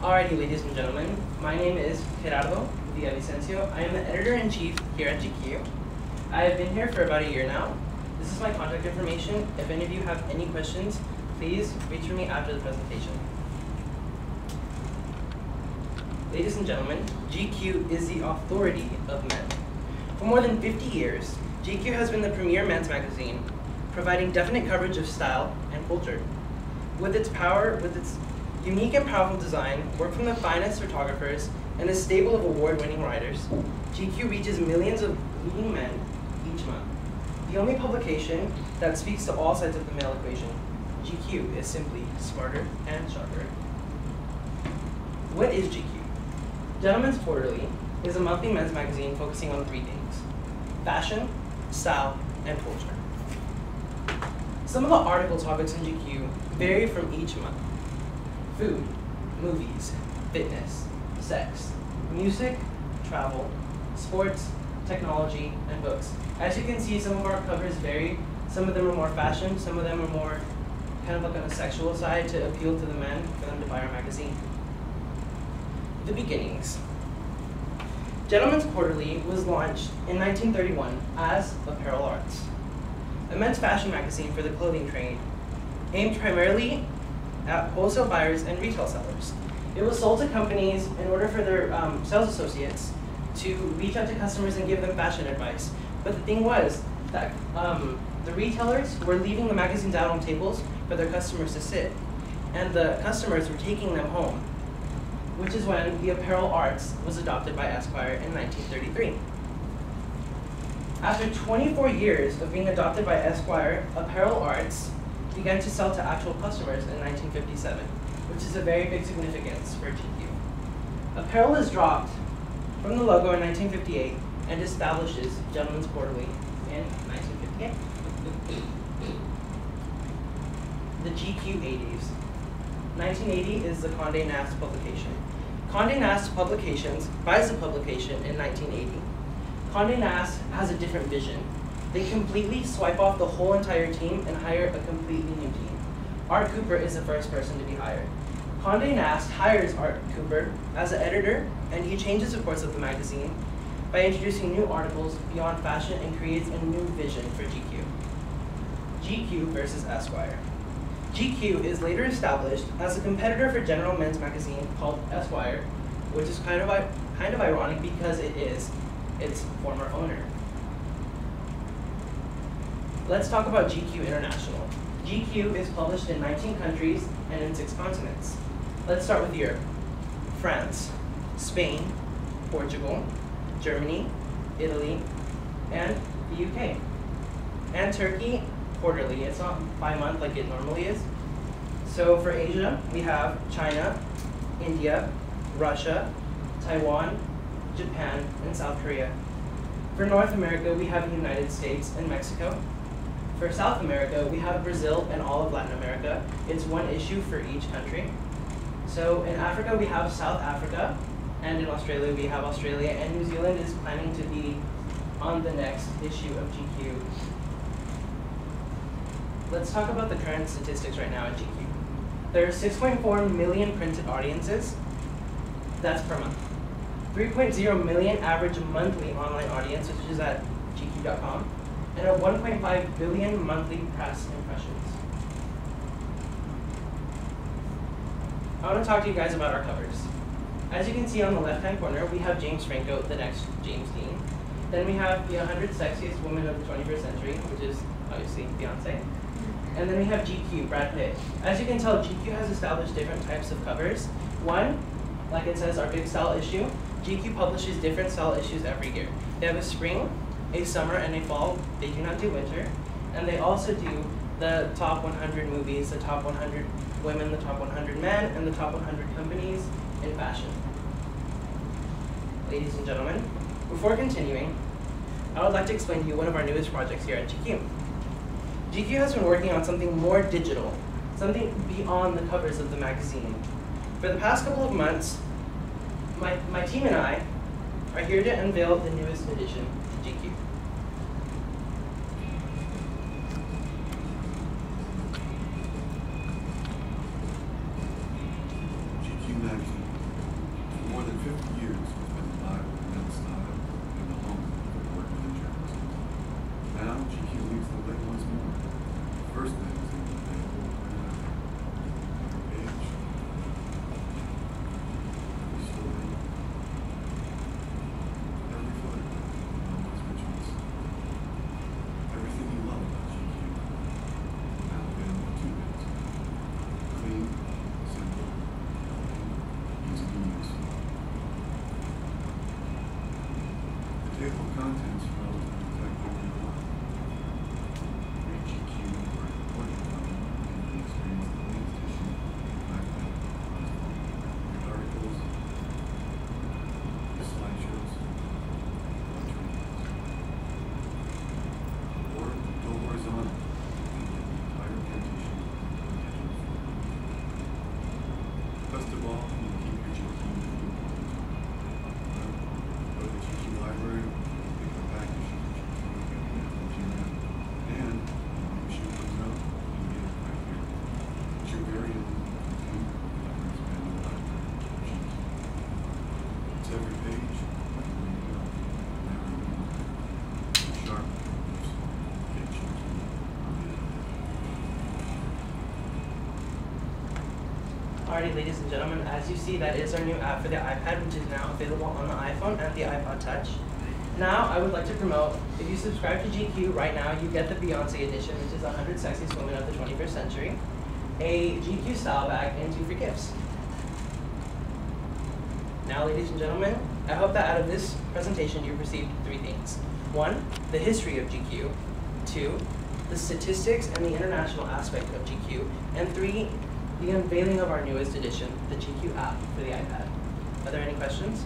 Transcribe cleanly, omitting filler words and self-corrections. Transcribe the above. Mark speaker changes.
Speaker 1: Alrighty, ladies and gentlemen, my name is Gerardo Villavicencio. I am the editor-in-chief here at GQ. I have been here for about a year now. This is my contact information. If any of you have any questions, please reach for me after the presentation. Ladies and gentlemen, GQ is the authority of men. For more than 50 years, GQ has been the premier men's magazine, providing definite coverage of style and culture. With its unique and powerful design, work from the finest photographers, and a stable of award-winning writers, GQ reaches millions of leading men each month. The only publication that speaks to all sides of the male equation, GQ is simply smarter and sharper. What is GQ? Gentleman's Quarterly is a monthly men's magazine focusing on 3 things: fashion, style, and culture. Some of the article topics in GQ vary from each month: food, movies, fitness, sex, music, travel, sports, technology, and books. As you can see, some of our covers vary. Some of them are more fashion, some of them are more kind of like on a sexual side to appeal to the men for them to buy our magazine. The beginnings. Gentleman's Quarterly was launched in 1931 as Apparel Arts, a men's fashion magazine for the clothing trade, aimed primarily at wholesale buyers and retail sellers. It was sold to companies in order for their sales associates to reach out to customers and give them fashion advice. But the thing was that the retailers were leaving the magazines out on tables for their customers to sit, and the customers were taking them home, which is when the Apparel Arts was adopted by Esquire in 1933. After 24 years of being adopted by Esquire, Apparel Arts began to sell to actual customers in 1957, which is a very big significance for GQ. Apparel is dropped from the logo in 1958 and establishes Gentleman's Quarterly in 1958. The GQ 80s. 1980 is the Condé Nast publication. Condé Nast Publications buys the publication in 1980. Condé Nast has a different vision. They completely swipe off the whole entire team and hire a completely new team. Art Cooper is the first person to be hired. Condé Nast hires Art Cooper as an editor, and he changes the course of the magazine by introducing new articles beyond fashion and creates a new vision for GQ. GQ versus Esquire. GQ is later established as a competitor for General Men's magazine called Esquire, which is kind of ironic because it is its former owner. Let's talk about GQ International. GQ is published in 19 countries and in 6 continents. Let's start with Europe. France, Spain, Portugal, Germany, Italy, and the UK. And Turkey, quarterly. It's not by month like it normally is. So for Asia, we have China, India, Russia, Taiwan, Japan, and South Korea. For North America, we have the United States and Mexico. For South America, we have Brazil and all of Latin America. It's 1 issue for each country. So in Africa, we have South Africa, and in Australia, we have Australia, and New Zealand is planning to be on the next issue of GQ. Let's talk about the current statistics right now at GQ. There are 6.4 million printed audiences. That's per month. 3.0 million average monthly online audience, which is at gq.com, and a 1.5 billion monthly press impressions. I want to talk to you guys about our covers. As you can see on the left-hand corner, we have James Franco, the next James Dean. Then we have the 100 Sexiest Women of the 21st Century, which is obviously Beyonce. And then we have GQ, Brad Pitt. As you can tell, GQ has established different types of covers. One, like it says, our big style issue. GQ publishes different style issues every year. They have a spring, a summer, and a fall. They do not do winter. And they also do the top 100 movies, the top 100 women, the top 100 men, and the top 100 companies in fashion. Ladies and gentlemen, before continuing, I would like to explain to you one of our newest projects here at GQ. GQ has been working on something more digital, something beyond the covers of the magazine. For the past couple of months, my team and I are here to unveil the newest addition to GQ.
Speaker 2: GQ magazine. For 50 years, it's been alive with men's style and the home of working journalism. Now, GQ leads the way once more. First magazine available overnight. Every page, every story, every photograph of those rituals. Everything you love about GQ. Now available in 2 bits. Clean, simple, elegant, easy to use. The table of contents relative exactly what you want. Read GQ or important comment and you experience the latest issue in iPad on its phone. Read articles, slideshows, or trainings. Or go horizontal and get the entire plantation in digital form. Best of all, you can keep your GQ viewpoint. Go to the GQ library, pick a package of GQ, and when the issue comes out, you can get it right here. It's your very own complete and expanded library of GQ. It's every page, everywhere you go, never more. Sharp editors get GQ on the internet.
Speaker 1: Alrighty, ladies and gentlemen, as you see, that is our new app for the iPad, which is now available on the iPhone and the iPod Touch. Now, I would like to promote, if you subscribe to GQ right now, you get the Beyonce edition, which is 100 Sexiest Women of the 21st Century, a GQ style bag, and 2 free gifts. Now, ladies and gentlemen, I hope that out of this presentation you've received 3 things. 1, the history of GQ. 2, the statistics and the international aspect of GQ. And 3, the unveiling of our newest edition, the GQ app for the iPad. Are there any questions?